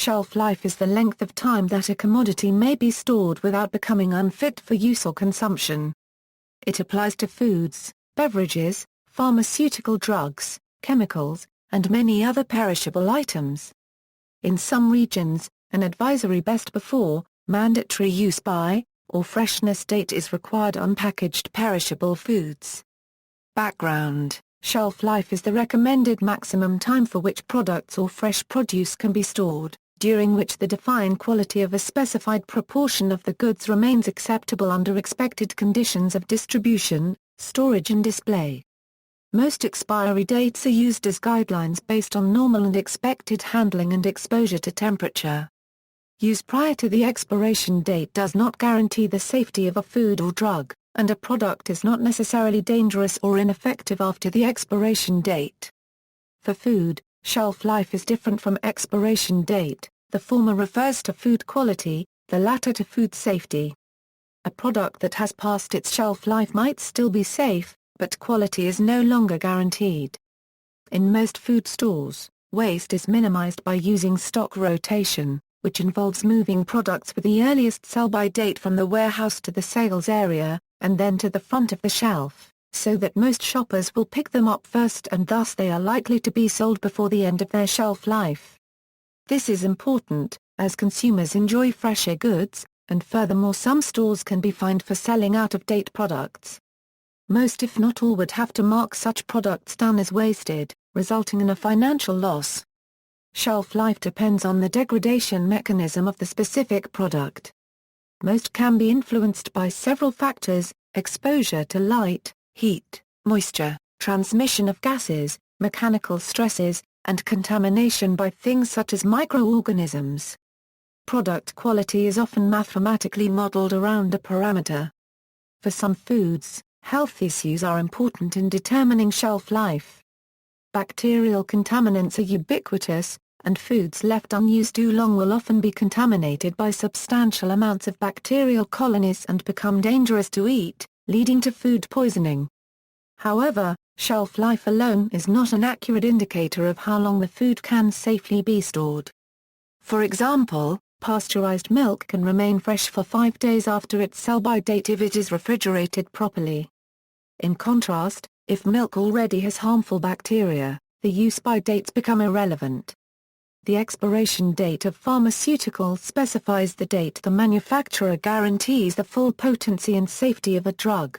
Shelf life is the length of time that a commodity may be stored without becoming unfit for use or consumption. It applies to foods, beverages, pharmaceutical drugs, chemicals, and many other perishable items. In some regions, an advisory best before, mandatory use by, or freshness date is required on packaged perishable foods. Background: shelf life is the recommended maximum time for which products or fresh produce can be stored, during which the defined quality of a specified proportion of the goods remains acceptable under expected conditions of distribution, storage and display. Most expiry dates are used as guidelines based on normal and expected handling and exposure to temperature. Use prior to the expiration date does not guarantee the safety of a food or drug, and a product is not necessarily dangerous or ineffective after the expiration date. For food, shelf life is different from expiration date. The former refers to food quality, the latter to food safety. A product that has passed its shelf life might still be safe, but quality is no longer guaranteed. In most food stores, waste is minimized by using stock rotation, which involves moving products with the earliest sell-by date from the warehouse to the sales area, and then to the front of the shelf, so that most shoppers will pick them up first and thus they are likely to be sold before the end of their shelf life. This is important, as consumers enjoy fresher goods, and furthermore some stores can be fined for selling out-of-date products. Most if not all would have to mark such products down as wasted, resulting in a financial loss. Shelf life depends on the degradation mechanism of the specific product. Most can be influenced by several factors: exposure to light, heat, moisture, transmission of gases, mechanical stresses, and contamination by things such as microorganisms. Product quality is often mathematically modeled around a parameter. For some foods, health issues are important in determining shelf life. Bacterial contaminants are ubiquitous, and foods left unused too long will often be contaminated by substantial amounts of bacterial colonies and become dangerous to eat, leading to food poisoning. However, shelf life alone is not an accurate indicator of how long the food can safely be stored. For example, pasteurized milk can remain fresh for 5 days after its sell-by date if it is refrigerated properly. In contrast, if milk already has harmful bacteria, the use-by dates become irrelevant. The expiration date of pharmaceuticals specifies the date the manufacturer guarantees the full potency and safety of a drug.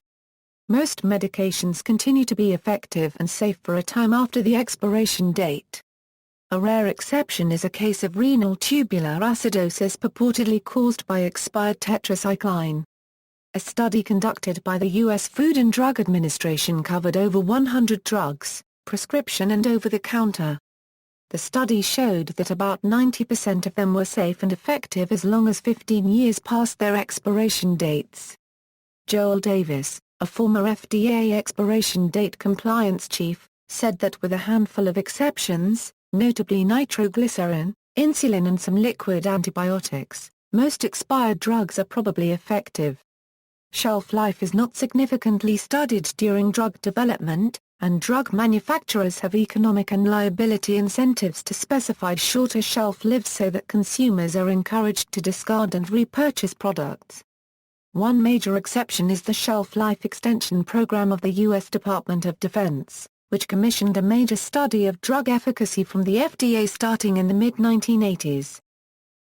Most medications continue to be effective and safe for a time after the expiration date. A rare exception is a case of renal tubular acidosis purportedly caused by expired tetracycline. A study conducted by the U.S. Food and Drug Administration covered over 100 drugs, prescription and over-the-counter. The study showed that about 90% of them were safe and effective as long as 15 years past their expiration dates. Joel Davis, a former FDA expiration date compliance chief, said that with a handful of exceptions, notably nitroglycerin, insulin and some liquid antibiotics, most expired drugs are probably effective. Shelf life is not significantly studied during drug development, and drug manufacturers have economic and liability incentives to specify shorter shelf lives so that consumers are encouraged to discard and repurchase products. One major exception is the Shelf Life Extension Program of the U.S. Department of Defense, which commissioned a major study of drug efficacy from the FDA starting in the mid-1980s.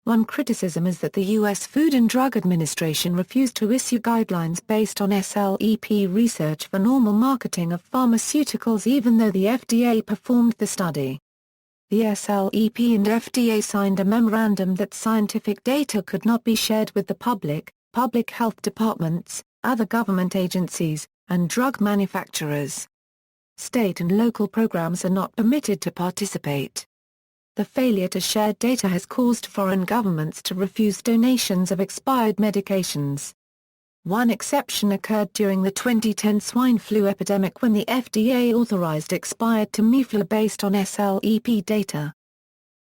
One criticism is that the U.S. Food and Drug Administration refused to issue guidelines based on SLEP research for normal marketing of pharmaceuticals even though the FDA performed the study. The SLEP and FDA signed a memorandum that scientific data could not be shared with the public health departments, other government agencies, and drug manufacturers. State and local programs are not permitted to participate. The failure to share data has caused foreign governments to refuse donations of expired medications. One exception occurred during the 2010 swine flu epidemic when the FDA authorized expired Tamiflu based on SLEP data.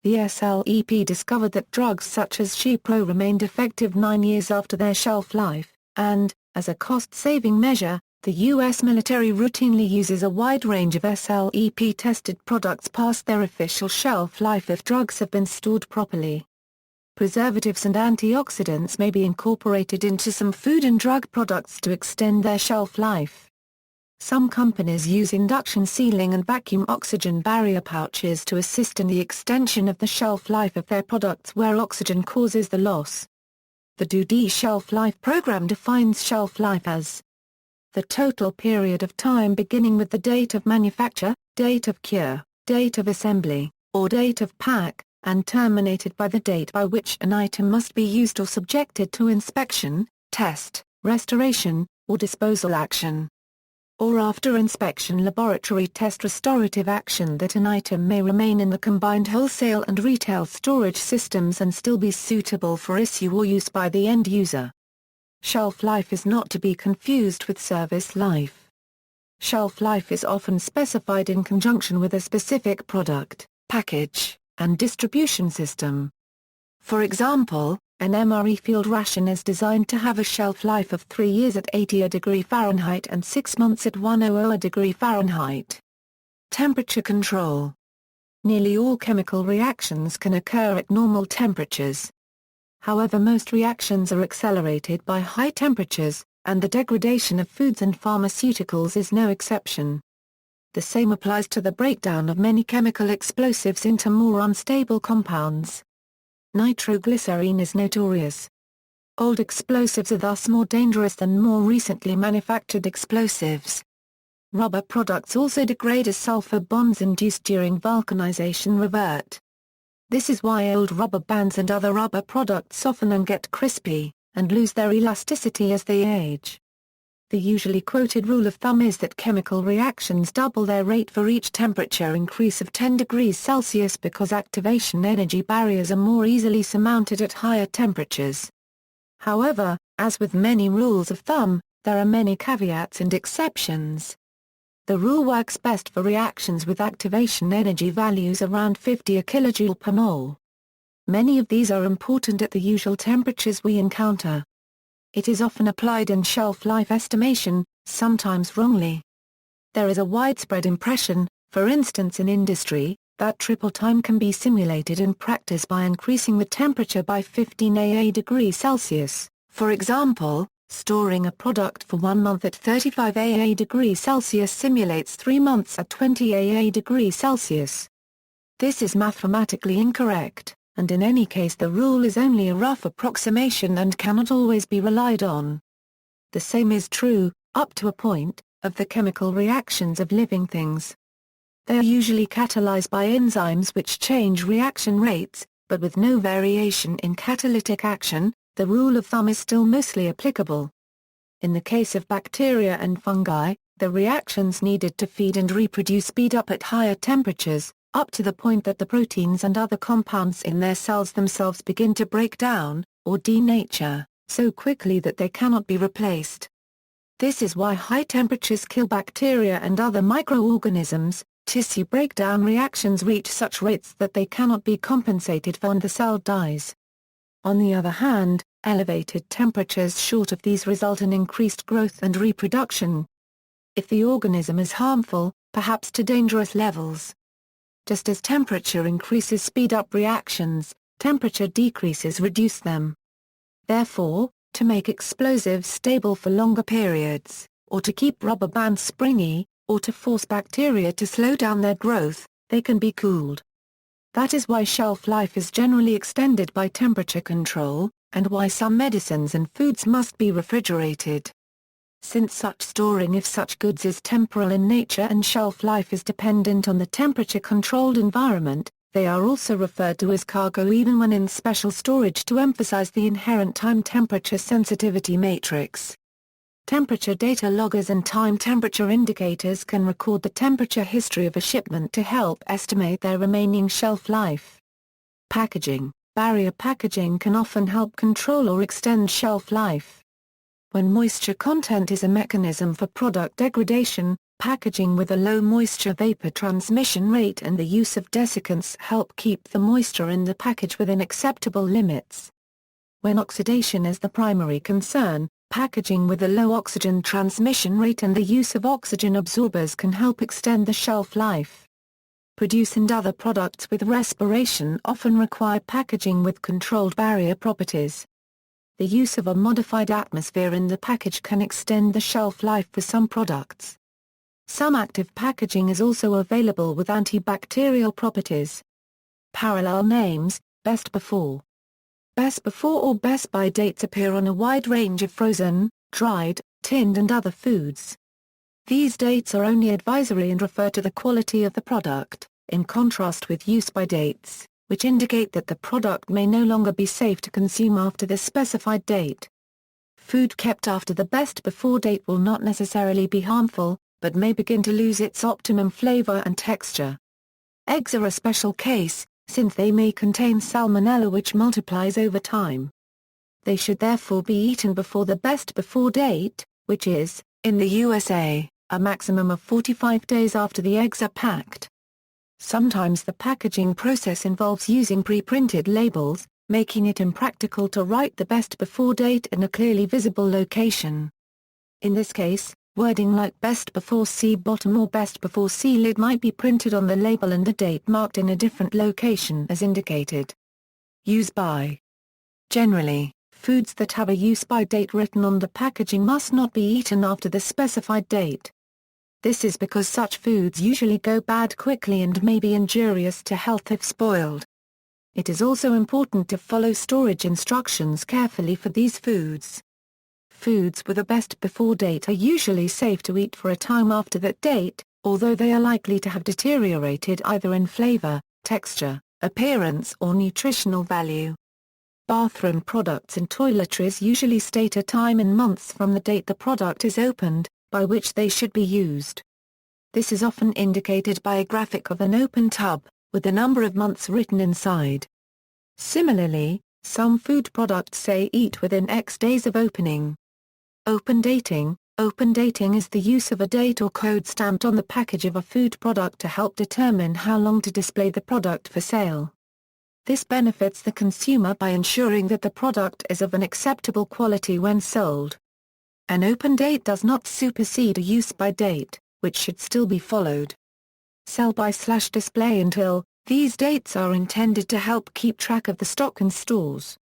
The SLEP discovered that drugs such as Cipro remained effective 9 years after their shelf life, and, as a cost-saving measure, the U.S. military routinely uses a wide range of SLEP-tested products past their official shelf life if drugs have been stored properly. Preservatives and antioxidants may be incorporated into some food and drug products to extend their shelf life. Some companies use induction sealing and vacuum oxygen barrier pouches to assist in the extension of the shelf life of their products where oxygen causes the loss. The DoD Shelf Life Program defines shelf life as the total period of time beginning with the date of manufacture, date of cure, date of assembly, or date of pack, and terminated by the date by which an item must be used or subjected to inspection, test, restoration, or disposal action. Or after inspection, laboratory test, restorative action that an item may remain in the combined wholesale and retail storage systems and still be suitable for issue or use by the end user. Shelf life is not to be confused with service life. Shelf life is often specified in conjunction with a specific product, package, and distribution system. For example, an MRE field ration is designed to have a shelf life of 3 years at 80°F and 6 months at 100°F. Temperature control. Nearly all chemical reactions can occur at normal temperatures. However, most reactions are accelerated by high temperatures, and the degradation of foods and pharmaceuticals is no exception. The same applies to the breakdown of many chemical explosives into more unstable compounds. Nitroglycerine is notorious. Old explosives are thus more dangerous than more recently manufactured explosives. Rubber products also degrade as sulfur bonds induced during vulcanization revert. This is why old rubber bands and other rubber products soften and get crispy, and lose their elasticity as they age. The usually quoted rule of thumb is that chemical reactions double their rate for each temperature increase of 10 degrees Celsius because activation energy barriers are more easily surmounted at higher temperatures. However, as with many rules of thumb, there are many caveats and exceptions. The rule works best for reactions with activation energy values around 50 kJ per mole. Many of these are important at the usual temperatures we encounter. It is often applied in shelf life estimation, sometimes wrongly. There is a widespread impression, for instance in industry, that triple time can be simulated in practice by increasing the temperature by 15 degrees Celsius. For example, storing a product for 1 month at 35 degrees Celsius simulates 3 months at 20 degrees Celsius. This is mathematically incorrect, and in any case the rule is only a rough approximation and cannot always be relied on. The same is true, up to a point, of the chemical reactions of living things. They are usually catalyzed by enzymes which change reaction rates, but with no variation in catalytic action, the rule of thumb is still mostly applicable. In the case of bacteria and fungi, the reactions needed to feed and reproduce speed up at higher temperatures, up to the point that the proteins and other compounds in their cells themselves begin to break down, or denature, so quickly that they cannot be replaced. This is why high temperatures kill bacteria and other microorganisms. Tissue breakdown reactions reach such rates that they cannot be compensated for and the cell dies. On the other hand, elevated temperatures short of these result in increased growth and reproduction. If the organism is harmful, perhaps to dangerous levels. Just as temperature increases speed up reactions, temperature decreases reduce them. Therefore, to make explosives stable for longer periods, or to keep rubber bands springy, or to force bacteria to slow down their growth, they can be cooled. That is why shelf life is generally extended by temperature control, and why some medicines and foods must be refrigerated. Since such storing of such goods is temporal in nature and shelf life is dependent on the temperature-controlled environment, they are also referred to as cargo even when in special storage to emphasize the inherent time-temperature sensitivity matrix. Temperature data loggers and time temperature indicators can record the temperature history of a shipment to help estimate their remaining shelf life. Packaging. Barrier packaging can often help control or extend shelf life. When moisture content is a mechanism for product degradation, packaging with a low moisture vapor transmission rate and the use of desiccants help keep the moisture in the package within acceptable limits. When oxidation is the primary concern, packaging with a low oxygen transmission rate and the use of oxygen absorbers can help extend the shelf life. produce and other products with respiration often require packaging with controlled barrier properties. The use of a modified atmosphere in the package can extend the shelf life for some products. Some active packaging is also available with antibacterial properties. Parallel names, Best Before. Best Before or Best By dates appear on a wide range of frozen, dried, tinned and other foods. These dates are only advisory and refer to the quality of the product, in contrast with use by dates, which indicate that the product may no longer be safe to consume after the specified date. Food kept after the Best Before date will not necessarily be harmful, but may begin to lose its optimum flavor and texture. Eggs are a special case, since they may contain salmonella which multiplies over time. They should therefore be eaten before the Best Before date, which is, in the USA, a maximum of 45 days after the eggs are packed. Sometimes the packaging process involves using pre-printed labels, making it impractical to write the Best Before date in a clearly visible location. In this case, wording like Best Before See Bottom or Best Before See Lid might be printed on the label and the date marked in a different location as indicated. Use by. Generally, foods that have a use by date written on the packaging must not be eaten after the specified date. This is because such foods usually go bad quickly and may be injurious to health if spoiled. It is also important to follow storage instructions carefully for these foods. Foods with a Best Before date are usually safe to eat for a time after that date, although they are likely to have deteriorated either in flavor, texture, appearance or nutritional value. Bathroom products and toiletries usually state a time in months from the date the product is opened, by which they should be used. This is often indicated by a graphic of an open tub, with the number of months written inside. Similarly, some food products say eat within X days of opening. Open dating. Open dating is the use of a date or code stamped on the package of a food product to help determine how long to display the product for sale. This benefits the consumer by ensuring that the product is of an acceptable quality when sold. An open date does not supersede a use by date, which should still be followed. Sell by/display until. These dates are intended to help keep track of the stock in stores.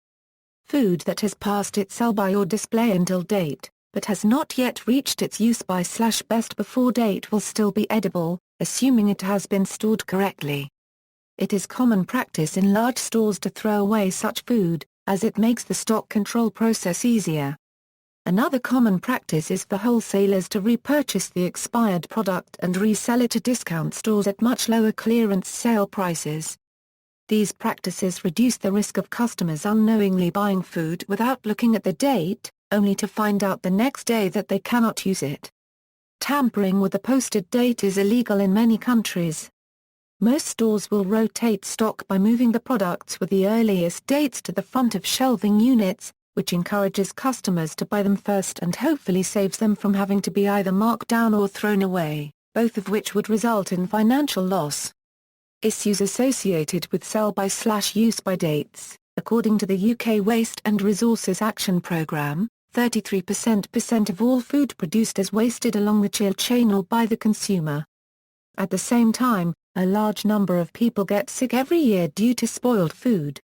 Food that has passed its sell-by or display until date, but has not yet reached its use-by/Best Before date will still be edible, assuming it has been stored correctly. It is common practice in large stores to throw away such food, as it makes the stock control process easier. Another common practice is for wholesalers to repurchase the expired product and resell it to discount stores at much lower clearance sale prices. These practices reduce the risk of customers unknowingly buying food without looking at the date, only to find out the next day that they cannot use it. Tampering with the posted date is illegal in many countries. Most stores will rotate stock by moving the products with the earliest dates to the front of shelving units, which encourages customers to buy them first and hopefully saves them from having to be either marked down or thrown away, both of which would result in financial loss. Issues associated with sell-by/use by dates. According to the UK Waste and Resources Action Programme, 33% of all food produced is wasted along the chill chain or by the consumer. At the same time, a large number of people get sick every year due to spoiled food.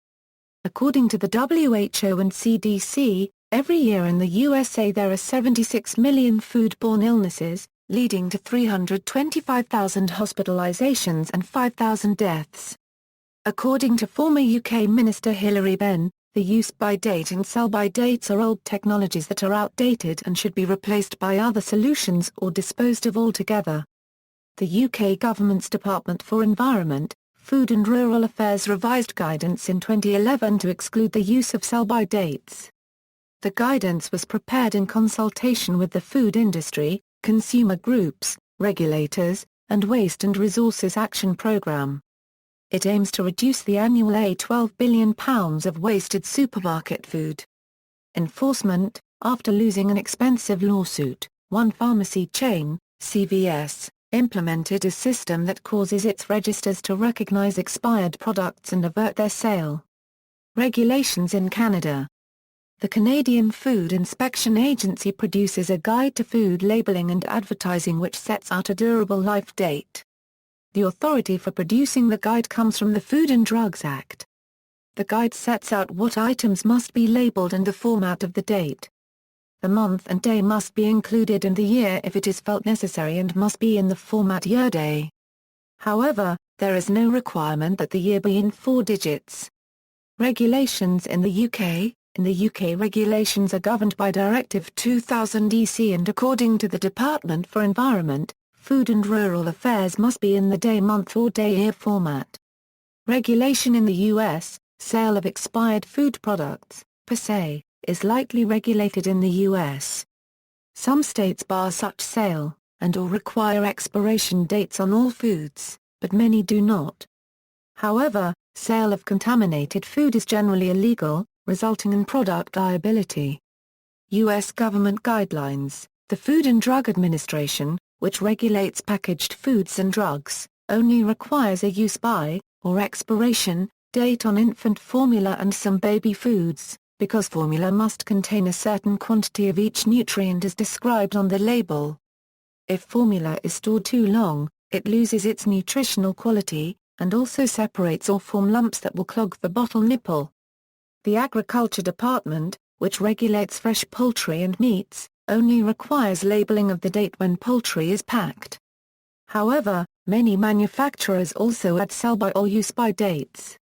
According to the WHO and CDC, every year in the USA there are 76 million foodborne illnesses, leading to 325,000 hospitalizations and 5,000 deaths. According to former UK Minister Hilary Benn, the use-by date and sell-by dates are old technologies that are outdated and should be replaced by other solutions or disposed of altogether. The UK government's Department for Environment, Food and Rural Affairs revised guidance in 2011 to exclude the use of sell-by dates. The guidance was prepared in consultation with the food industry, consumer groups, regulators, and Waste and Resources Action Programme. It aims to reduce the annual £12 billion of wasted supermarket food. Enforcement. After losing an expensive lawsuit, one pharmacy chain, CVS, implemented a system that causes its registers to recognize expired products and avert their sale. Regulations in Canada. The Canadian Food Inspection Agency produces a guide to food labeling and advertising which sets out a durable life date. The authority for producing the guide comes from the Food and Drugs Act. The guide sets out what items must be labeled and the format of the date. The month and day must be included and the year if it is felt necessary and must be in the format year day. However, there is no requirement that the year be in 4 digits. Regulations in the UK. In the UK, regulations are governed by Directive 2000/EC and according to the Department for Environment, Food and Rural Affairs must be in the day, month or day year format. Regulation in the US, sale of expired food products, per se, is lightly regulated in the US. Some states bar such sale, and/or require expiration dates on all foods, but many do not. However, sale of contaminated food is generally illegal, resulting in product liability. U.S. government guidelines. The Food and Drug Administration, which regulates packaged foods and drugs, only requires a use-by, or expiration, date on infant formula and some baby foods, because formula must contain a certain quantity of each nutrient as described on the label. If formula is stored too long, it loses its nutritional quality, and also separates or form lumps that will clog the bottle nipple. The Agriculture Department, which regulates fresh poultry and meats, only requires labeling of the date when poultry is packed. However, many manufacturers also add sell-by or use-by dates.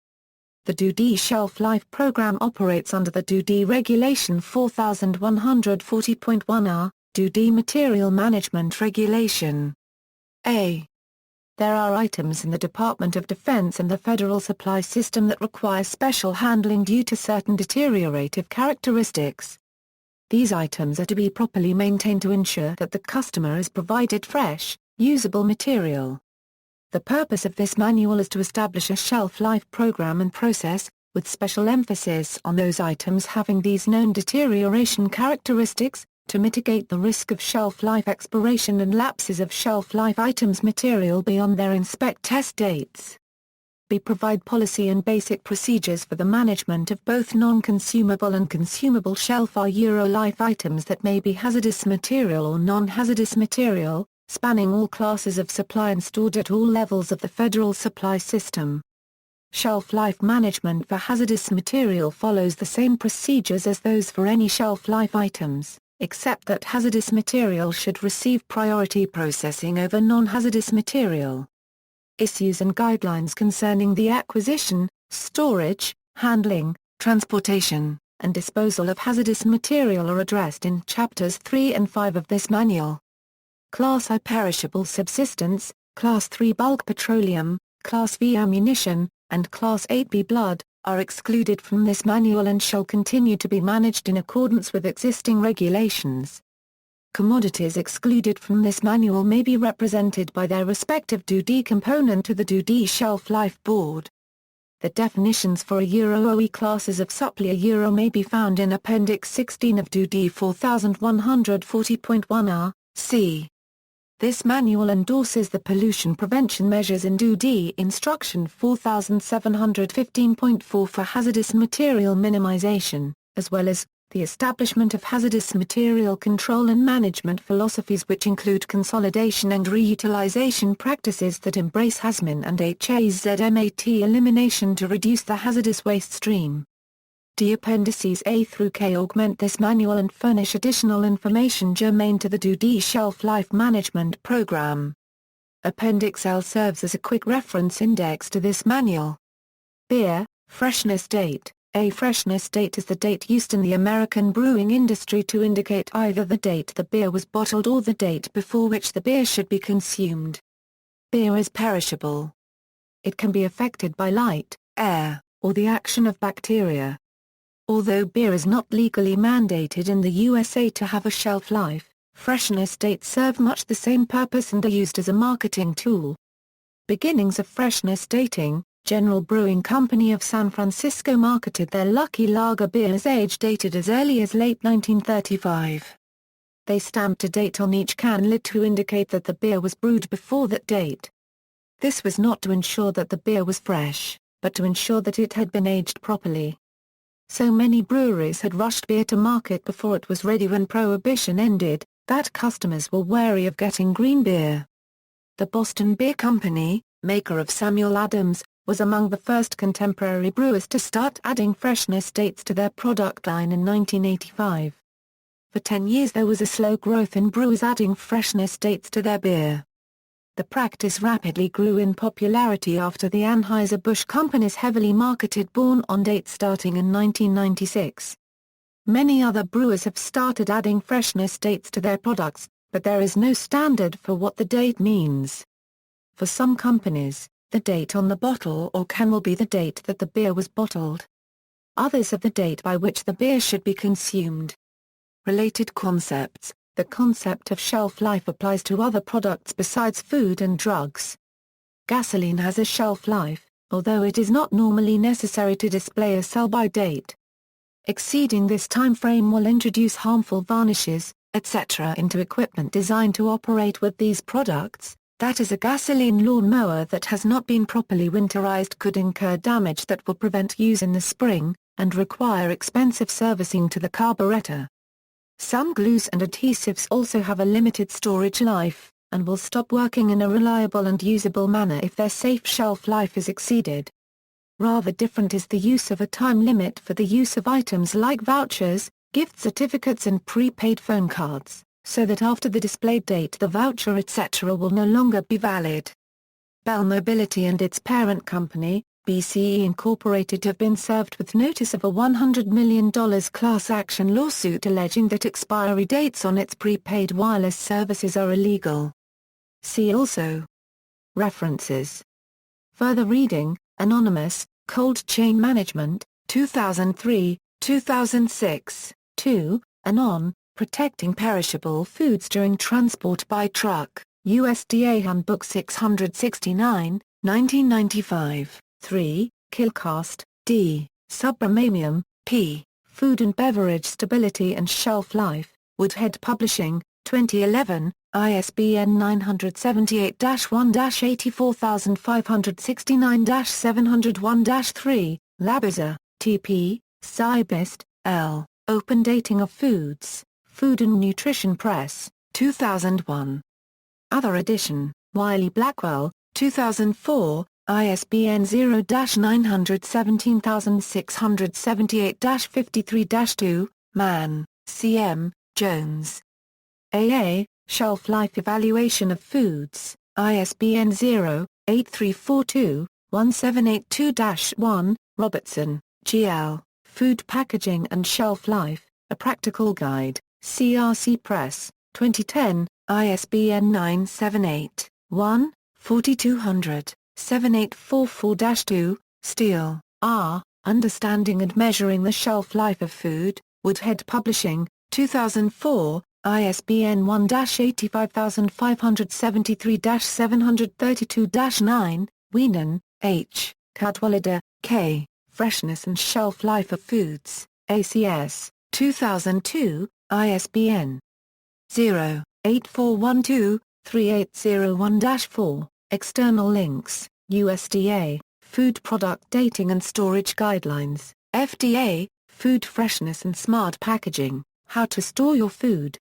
The DoD Shelf Life Program operates under the DoD Regulation 4140.1R, DoD Material Management Regulation. A. There are items in the Department of Defense and the Federal Supply System that require special handling due to certain deteriorative characteristics. These items are to be properly maintained to ensure that the customer is provided fresh, usable material. The purpose of this manual is to establish a shelf life program and process, with special emphasis on those items having these known deterioration characteristics, to mitigate the risk of shelf life expiration and lapses of shelf life items material beyond their inspect test dates. B. Provide policy and basic procedures for the management of both non-consumable and consumable shelf life items that may be hazardous material or non-hazardous material, spanning all classes of supply and stored at all levels of the federal supply system. Shelf life management for hazardous material follows the same procedures as those for any shelf life items, except that hazardous material should receive priority processing over non-hazardous material. Issues and guidelines concerning the acquisition, storage, handling, transportation, and disposal of hazardous material are addressed in Chapters 3 and 5 of this manual. Class I perishable subsistence, Class 3 bulk petroleum, Class V ammunition, and Class 8B blood, are excluded from this manual and shall continue to be managed in accordance with existing regulations. Commodities excluded from this manual may be represented by their respective DoD component to the DoD Shelf Life Board. The definitions for a OE classes of supply may be found in Appendix 16 of DoD 4140.1R, c. This manual endorses the pollution prevention measures in DoD Instruction 4715.4 for hazardous material minimization, as well as the establishment of hazardous material control and management philosophies which include consolidation and reutilization practices that embrace HAZMAT and HAZMAT elimination to reduce the hazardous waste stream. The Appendices A through K augment this manual and furnish additional information germane to the DoD Shelf Life Management Program. Appendix L serves as a quick reference index to this manual. Beer, freshness date. A freshness date is the date used in the American brewing industry to indicate either the date the beer was bottled or the date before which the beer should be consumed. Beer is perishable. It can be affected by light, air, or the action of bacteria. Although beer is not legally mandated in the USA to have a shelf life, freshness dates serve much the same purpose and are used as a marketing tool. Beginnings of freshness dating. General Brewing Company of San Francisco marketed their Lucky Lager beers age-dated as early as late 1935. They stamped a date on each can lid to indicate that the beer was brewed before that date. This was not to ensure that the beer was fresh, but to ensure that it had been aged properly. So many breweries had rushed beer to market before it was ready when Prohibition ended, that customers were wary of getting green beer. The Boston Beer Company, maker of Samuel Adams, was among the first contemporary brewers to start adding freshness dates to their product line in 1985. For 10 years there was a slow growth in brewers adding freshness dates to their beer. The practice rapidly grew in popularity after the Anheuser-Busch Company's heavily marketed Born on date starting in 1996. Many other brewers have started adding freshness dates to their products, but there is no standard for what the date means. For some companies, the date on the bottle or can will be the date that the beer was bottled. Others have the date by which the beer should be consumed. Related concepts: the concept of shelf life applies to other products besides food and drugs. Gasoline has a shelf life, although it is not normally necessary to display a sell-by date. Exceeding this time frame will introduce harmful varnishes, etc. into equipment designed to operate with these products. That is, a gasoline lawnmower that has not been properly winterized could incur damage that will prevent use in the spring, and require expensive servicing to the carburetor. Some glues and adhesives also have a limited storage life, and will stop working in a reliable and usable manner if their safe shelf life is exceeded. Rather different is the use of a time limit for the use of items like vouchers, gift certificates and prepaid phone cards, so that after the displayed date the voucher etc. will no longer be valid. Bell Mobility and its parent company, BCE Incorporated, have been served with notice of a $100 million class action lawsuit alleging that expiry dates on its prepaid wireless services are illegal. See also. References. Further reading: Anonymous, Cold Chain Management, 2003, 2006, 2, Anon, Protecting Perishable Foods During Transport by Truck, USDA Handbook 669, 1995. 3, Kilcast, D., Subramaniam, P., Food and Beverage Stability and Shelf Life, Woodhead Publishing, 2011, ISBN 978-1-84569-701-3, Labiza, T.P., Cybist, L., Open Dating of Foods, Food and Nutrition Press, 2001. Other edition, Wiley-Blackwell, 2004, ISBN 0-917678-53-2, Mann, C.M., Jones. A.A., Shelf Life Evaluation of Foods, ISBN 0-8342-1782-1, Robertson, G.L., Food Packaging and Shelf Life, A Practical Guide, CRC Press, 2010, ISBN 978-1-4200. 7844-2, Steele, R., Understanding and Measuring the Shelf Life of Food, Woodhead Publishing, 2004, ISBN 1-85573-732-9, Wienan, H., Cadwallader, K., Freshness and Shelf Life of Foods, ACS, 2002, ISBN 0-8412-3801-4. External links: USDA, Food Product Dating and Storage Guidelines, FDA, Food Freshness and Smart Packaging, How to Store Your Food,